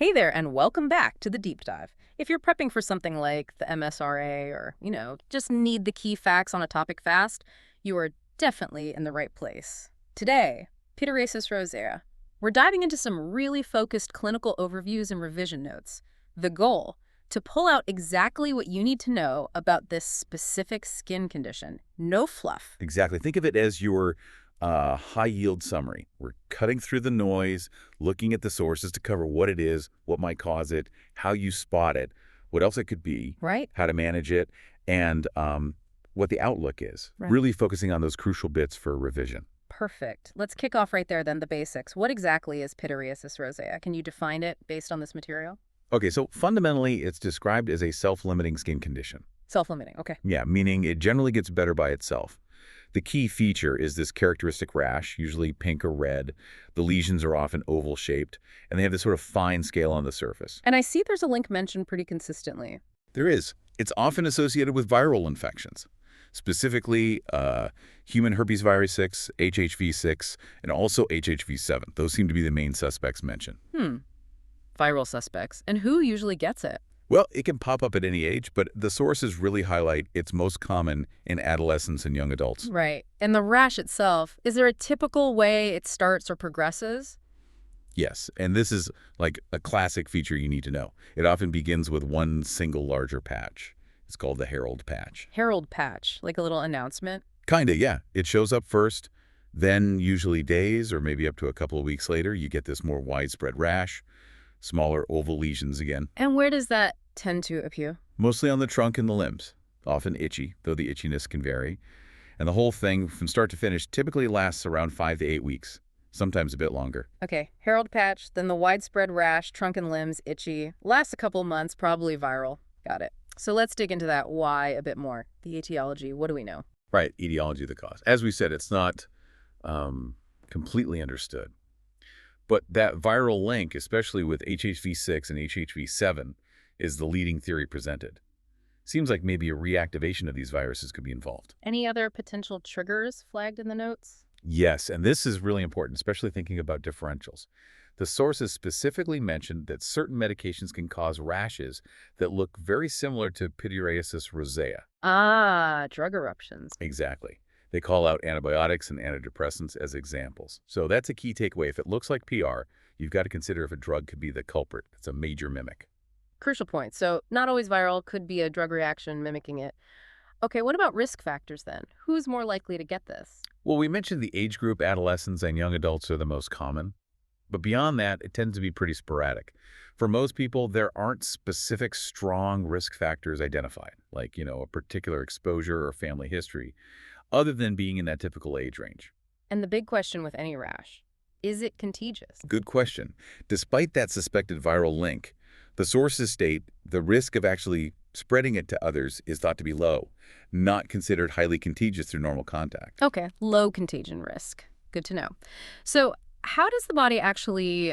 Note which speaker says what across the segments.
Speaker 1: Hey there, and welcome back to the deep dive. If you're prepping for something like the MSRA or, just need the key facts on a topic fast, you are definitely in the right place. Today, Pityriasis rosea. We're diving into some really focused clinical overviews and revision notes. The goal, to pull out exactly what you need to know about this specific skin condition. No fluff.
Speaker 2: Exactly. Think of it as your high-yield summary. We're cutting through the noise, looking at the sources to cover what it is, what might cause it, how you spot it, what else it could be,
Speaker 1: Right?
Speaker 2: how to manage it, and what the outlook is.
Speaker 1: Right.
Speaker 2: Really focusing on those crucial bits for revision.
Speaker 1: Perfect. Let's kick off right there then, the basics. What exactly is Pityriasis rosea? Can you define it based on this material?
Speaker 2: Okay, so fundamentally, it's described as a self-limiting skin condition.
Speaker 1: Self-limiting, okay.
Speaker 2: Yeah, meaning it generally gets better by itself. The key feature is this characteristic rash, usually pink or red. The lesions are often oval-shaped, and they have this sort of fine scale on the surface.
Speaker 1: And I see there's a link mentioned pretty consistently.
Speaker 2: There is. It's often associated with viral infections, specifically human herpes virus 6, HHV6, and also HHV7. Those seem to be the main suspects mentioned.
Speaker 1: Viral suspects. And who usually gets it?
Speaker 2: Well, it can pop up at any age, but the sources really highlight it's most common in adolescents and young adults.
Speaker 1: Right. And the rash itself, is there a typical way it starts or progresses?
Speaker 2: Yes, and this is like a classic feature you need to know. It often begins with one single larger patch. It's called the Herald patch.
Speaker 1: Herald patch, like a little announcement?
Speaker 2: Kinda, yeah. It shows up first, then usually days or maybe up to a couple of weeks later, you get this more widespread rash, smaller oval lesions again.
Speaker 1: And where does that tend to appear?
Speaker 2: Mostly on the trunk and the limbs, often itchy, though the itchiness can vary. And the whole thing, from start to finish, typically lasts around 5 to 8 weeks, sometimes a bit longer.
Speaker 1: Okay, Herald patch, then the widespread rash, trunk and limbs, itchy, lasts a couple months, probably viral. Got it. So let's dig into that why a bit more. The etiology, what do we know?
Speaker 2: Right, etiology of the cause. As we said, it's not completely understood. But that viral link, especially with HHV6 and HHV7, is the leading theory presented. Seems like maybe a reactivation of these viruses could be involved.
Speaker 1: Any other potential triggers flagged in the notes?
Speaker 2: Yes, and this is really important, especially thinking about differentials. The sources specifically mentioned that certain medications can cause rashes that look very similar to Pityriasis rosea.
Speaker 1: Ah, drug eruptions.
Speaker 2: Exactly. They call out antibiotics and antidepressants as examples. So that's a key takeaway. If it looks like PR, you've got to consider if a drug could be the culprit. It's a major mimic.
Speaker 1: Crucial point. So not always viral, could be a drug reaction mimicking it. Okay, what about risk factors then? Who's more likely to get this?
Speaker 2: Well, we mentioned the age group, adolescents and young adults are the most common. But beyond that, it tends to be pretty sporadic. For most people, there aren't specific strong risk factors identified, like, a particular exposure or family history, other than being in that typical age range.
Speaker 1: And the big question with any rash, is it contagious?
Speaker 2: Good question. Despite that suspected viral link, the sources state the risk of actually spreading it to others is thought to be low, not considered highly contagious through normal contact.
Speaker 1: Okay, low contagion risk. Good to know. So how does the body actually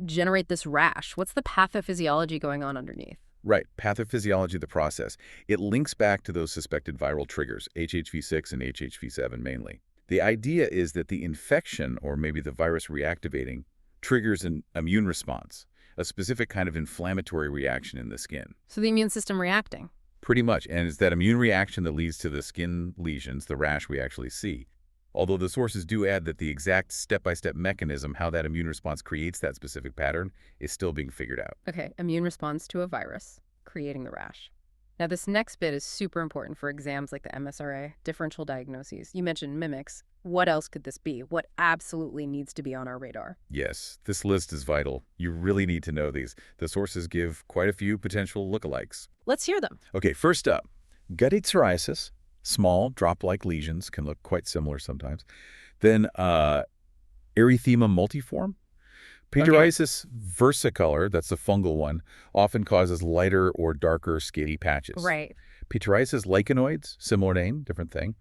Speaker 1: generate this rash? What's the pathophysiology going on underneath?
Speaker 2: Right, pathophysiology of the process. It links back to those suspected viral triggers, HHV6 and HHV7 mainly. The idea is that the infection, or maybe the virus reactivating, triggers an immune response, a specific kind of inflammatory reaction in the skin.
Speaker 1: So the immune system reacting.
Speaker 2: Pretty much, and it's that immune reaction that leads to the skin lesions, the rash we actually see. Although the sources do add that the exact step-by-step mechanism, how that immune response creates that specific pattern, is still being figured out.
Speaker 1: Okay, immune response to a virus, creating the rash. Now this next bit is super important for exams like the MSRA, differential diagnoses. You mentioned mimics. What else could this be? What absolutely needs to be on our radar?
Speaker 2: Yes, this list is vital. You really need to know these. The sources give quite a few potential lookalikes.
Speaker 1: Let's hear them.
Speaker 2: Okay, first up, gutty psoriasis. Small, drop-like lesions can look quite similar sometimes. Then erythema multiforme. Pityriasis versicolor, that's the fungal one, often causes lighter or darker skinny patches.
Speaker 1: Right.
Speaker 2: Pityriasis lichenoides, similar name, different thing.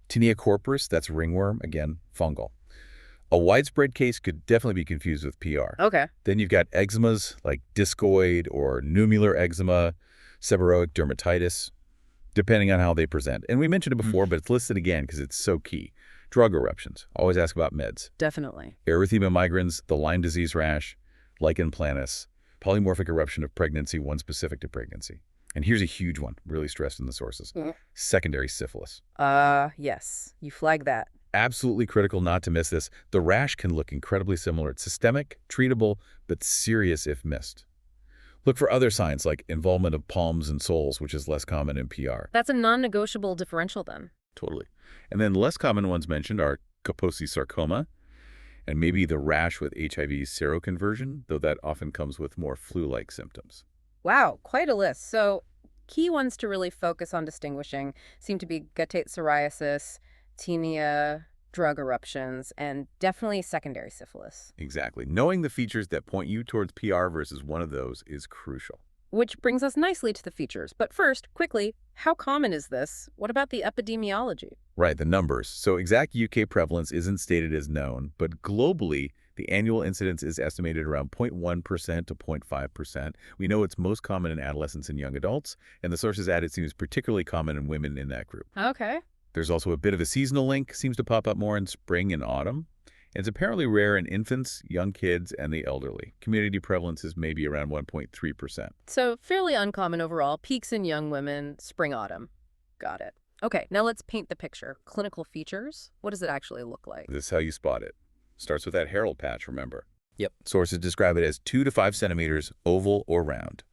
Speaker 2: Tinea corporis, that's ringworm, again, fungal. A widespread case could definitely be confused with PR.
Speaker 1: Okay.
Speaker 2: Then you've got eczemas like discoid or nummular eczema, seborrheic dermatitis, depending on how they present. And we mentioned it before, but it's listed again because it's so key. Drug eruptions. Always ask about meds.
Speaker 1: Definitely.
Speaker 2: Erythema migrans, the Lyme disease rash, lichen planus, polymorphic eruption of pregnancy, one specific to pregnancy. And here's a huge one, really stressed in the sources. Secondary syphilis.
Speaker 1: Yes, you flag that.
Speaker 2: Absolutely critical not to miss this. The rash can look incredibly similar. It's systemic, treatable, but serious if missed. Look for other signs like involvement of palms and soles, which is less common in PR.
Speaker 1: That's a non-negotiable differential then.
Speaker 2: Totally. And then less common ones mentioned are Kaposi sarcoma and maybe the rash with HIV seroconversion, though that often comes with more flu-like symptoms.
Speaker 1: Wow, quite a list. So key ones to really focus on distinguishing seem to be guttate psoriasis, tinea, drug eruptions, and definitely secondary syphilis.
Speaker 2: Exactly. Knowing the features that point you towards PR versus one of those is crucial.
Speaker 1: Which brings us nicely to the features. But first, quickly, how common is this? What about the epidemiology?
Speaker 2: Right, the numbers. So exact UK prevalence isn't stated as known, but globally, the annual incidence is estimated around 0.1% to 0.5%. We know it's most common in adolescents and young adults, and the sources add it seems particularly common in women in that group.
Speaker 1: Okay.
Speaker 2: There's also a bit of a seasonal link, seems to pop up more in spring and autumn. It's apparently rare in infants, young kids, and the elderly. Community prevalence is maybe around 1.3%.
Speaker 1: So fairly uncommon overall, peaks in young women, spring, autumn. Got it. Okay, now let's paint the picture. Clinical features, what does it actually look like?
Speaker 2: This is how you spot it. Starts with that Herald patch, remember?
Speaker 3: Yep.
Speaker 2: Sources describe it as 2 to 5 centimeters, oval or round.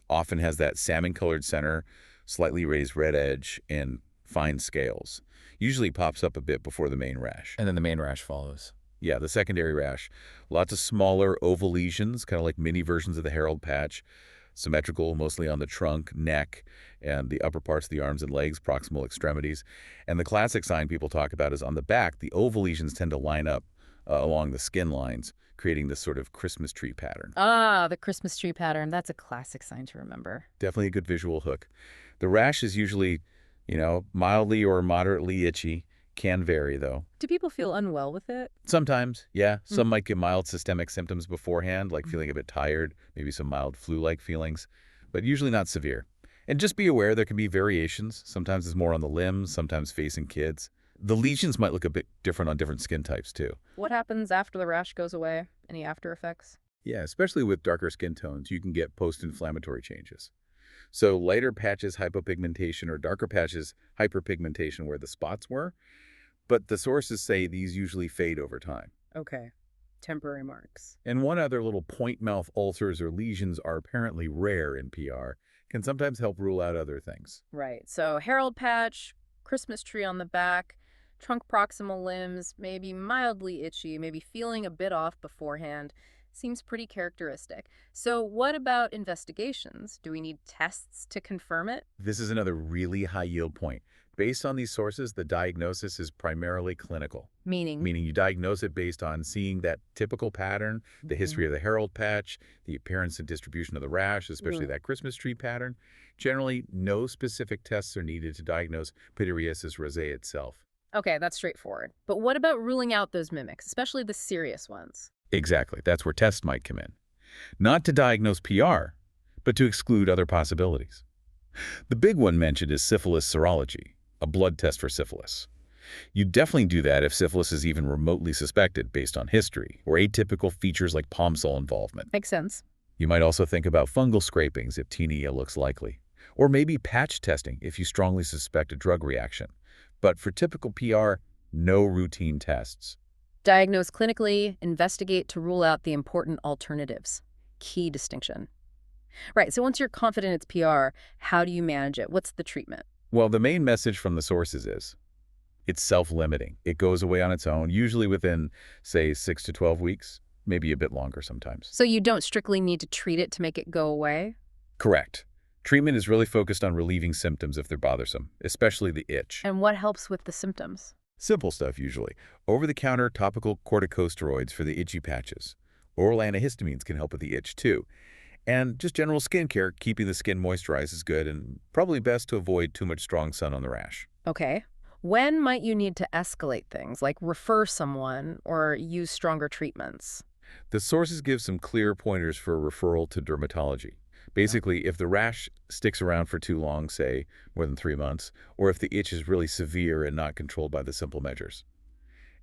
Speaker 2: Often has that salmon-colored center, slightly raised red edge, and fine scales. Usually pops up a bit before the main rash.
Speaker 3: And then the main rash follows.
Speaker 2: Yeah, the secondary rash. Lots of smaller oval lesions, kind of like mini versions of the Herald patch. Symmetrical, mostly on the trunk, neck, and the upper parts of the arms and legs, proximal extremities. And the classic sign people talk about is on the back, the oval lesions tend to line up along the skin lines, creating this sort of Christmas tree pattern.
Speaker 1: Ah, the Christmas tree pattern. That's a classic sign to remember.
Speaker 2: Definitely a good visual hook. The rash is usually, mildly or moderately itchy. Can vary, though.
Speaker 1: Do people feel unwell with it?
Speaker 2: Sometimes, yeah. Some might get mild systemic symptoms beforehand, like feeling a bit tired, maybe some mild flu-like feelings, but usually not severe. And just be aware there can be variations. Sometimes it's more on the limbs, sometimes facing kids. The lesions might look a bit different on different skin types, too.
Speaker 1: What happens after the rash goes away? Any after effects?
Speaker 2: Yeah, especially with darker skin tones, you can get post-inflammatory changes. So lighter patches, hypopigmentation, or darker patches, hyperpigmentation where the spots were. But the sources say these usually fade over time.
Speaker 1: Okay. Temporary marks.
Speaker 2: And one other little point mouth ulcers or lesions are apparently rare in PR, can sometimes help rule out other things.
Speaker 1: Right. So Herald patch, Christmas tree on the back, trunk proximal limbs, maybe mildly itchy, maybe feeling a bit off beforehand. Seems pretty characteristic. So what about investigations? Do we need tests to confirm it?
Speaker 2: This is another really high yield point. Based on these sources, the diagnosis is primarily clinical.
Speaker 1: Meaning
Speaker 2: Meaning you diagnose it based on seeing that typical pattern, the history of the Herald patch, the appearance and distribution of the rash, especially that Christmas tree pattern. Generally, no specific tests are needed to diagnose Pityriasis rosea itself.
Speaker 1: Okay, that's straightforward. But what about ruling out those mimics, especially the serious ones?
Speaker 2: Exactly. That's where tests might come in. Not to diagnose PR, but to exclude other possibilities. The big one mentioned is syphilis serology, a blood test for syphilis. You definitely do that if syphilis is even remotely suspected based on history or atypical features like palm sole involvement.
Speaker 1: Makes sense.
Speaker 2: You might also think about fungal scrapings if tinea looks likely, or maybe patch testing if you strongly suspect a drug reaction. But for typical PR, no routine tests.
Speaker 1: Diagnose clinically, investigate to rule out the important alternatives. Key distinction. Right, so once you're confident it's PR, how do you manage it? What's the treatment?
Speaker 2: Well, the main message from the sources is it's self-limiting. It goes away on its own, usually within, say, 6 to 12 weeks, maybe a bit longer sometimes.
Speaker 1: So you don't strictly need to treat it to make it go away?
Speaker 2: Correct. Treatment is really focused on relieving symptoms if they're bothersome, especially the itch.
Speaker 1: And what helps with the symptoms?
Speaker 2: Simple stuff usually. Over-the-counter topical corticosteroids for the itchy patches. Oral antihistamines can help with the itch too. And just general skincare, keeping the skin moisturized is good, and probably best to avoid too much strong sun on the rash.
Speaker 1: Okay. When might you need to escalate things, like refer someone or use stronger treatments?
Speaker 2: The sources give some clear pointers for referral to dermatology. Basically, if the rash sticks around for too long, say more than 3 months, or if the itch is really severe and not controlled by the simple measures.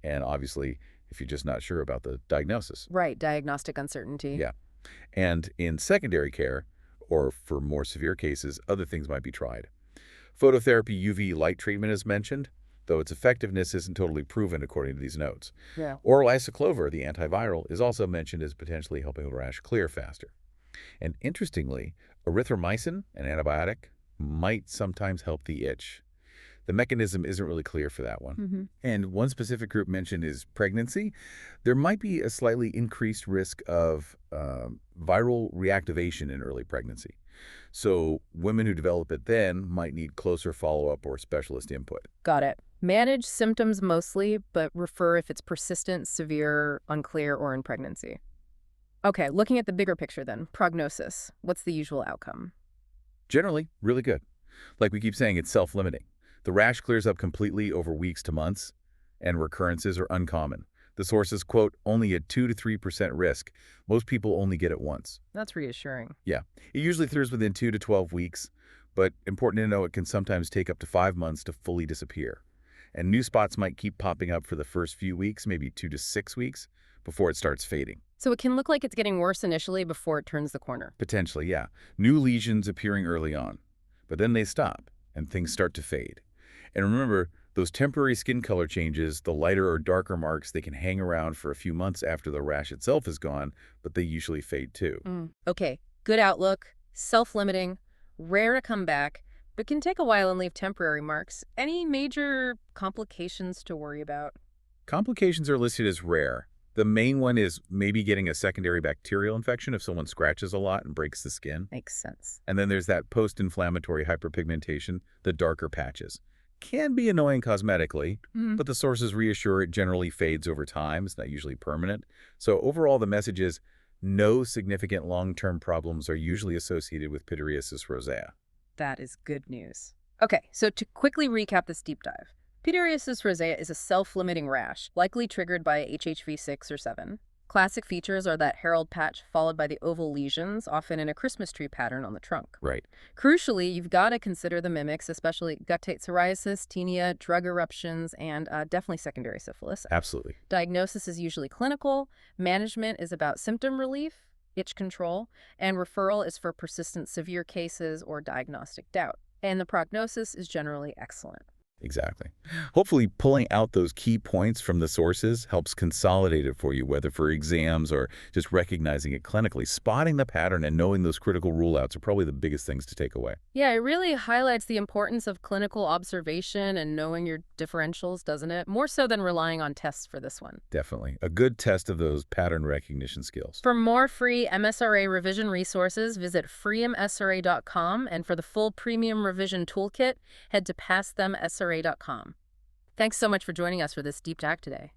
Speaker 2: And obviously, if you're just not sure about the diagnosis.
Speaker 1: Right, diagnostic uncertainty.
Speaker 2: Yeah. And in secondary care, or for more severe cases, other things might be tried. Phototherapy UV light treatment is mentioned, though its effectiveness isn't totally proven according to these notes.
Speaker 1: Yeah.
Speaker 2: Oral isoclover, the antiviral, is also mentioned as potentially helping the rash clear faster. And interestingly, erythromycin, an antibiotic, might sometimes help the itch. The mechanism isn't really clear for that one.
Speaker 1: Mm-hmm.
Speaker 2: And one specific group mentioned is pregnancy. There might be a slightly increased risk of viral reactivation in early pregnancy. So women who develop it then might need closer follow-up or specialist input.
Speaker 1: Got it. Manage symptoms mostly, but refer if it's persistent, severe, unclear, or in pregnancy. Okay, looking at the bigger picture then, prognosis. What's the usual outcome?
Speaker 2: Generally, really good. Like we keep saying, it's self-limiting. The rash clears up completely over weeks to months, and recurrences are uncommon. The sources quote only a 2 to 3% risk. Most people only get it once.
Speaker 1: That's reassuring.
Speaker 2: Yeah, it usually clears within 2 to 12 weeks, but important to know it can sometimes take up to 5 months to fully disappear. And new spots might keep popping up for the first few weeks, maybe 2 to 6 weeks, before it starts fading.
Speaker 1: So it can look like it's getting worse initially before it turns the corner.
Speaker 2: Potentially, yeah. New lesions appearing early on, but then they stop and things start to fade. And remember, those temporary skin color changes, the lighter or darker marks, they can hang around for a few months after the rash itself is gone, but they usually fade too.
Speaker 1: Okay, good outlook, self-limiting, rare to come back, but can take a while and leave temporary marks. Any major complications to worry about?
Speaker 2: Complications are listed as rare. The main one is maybe getting a secondary bacterial infection if someone scratches a lot and breaks the skin.
Speaker 1: Makes sense.
Speaker 2: And then there's that post-inflammatory hyperpigmentation, the darker patches. Can be annoying cosmetically, but the sources reassure it generally fades over time. It's not usually permanent. So overall, the message is no significant long-term problems are usually associated with Pityriasis rosea.
Speaker 1: That is good news. Okay, so to quickly recap this deep dive, Pityriasis rosea is a self-limiting rash, likely triggered by HHV 6 or 7. Classic features are that Herald patch followed by the oval lesions, often in a Christmas tree pattern on the trunk.
Speaker 2: Right.
Speaker 1: Crucially, you've got to consider the mimics, especially guttate psoriasis, tinea, drug eruptions, and definitely secondary syphilis.
Speaker 2: Absolutely.
Speaker 1: Diagnosis is usually clinical, management is about symptom relief, itch control, and referral is for persistent severe cases or diagnostic doubt. And the prognosis is generally excellent.
Speaker 2: Exactly. Hopefully, pulling out those key points from the sources helps consolidate it for you, whether for exams or just recognizing it clinically. Spotting the pattern and knowing those critical rule-outs are probably the biggest things to take away.
Speaker 1: Yeah, it really highlights the importance of clinical observation and knowing your differentials, doesn't it? More so than relying on tests for this one.
Speaker 2: Definitely. A good test of those pattern recognition skills.
Speaker 1: For more free MSRA revision resources, visit freemsra.com, and for the full premium revision toolkit, head to passthemsra.com. Thanks so much for joining us for this deep dive today.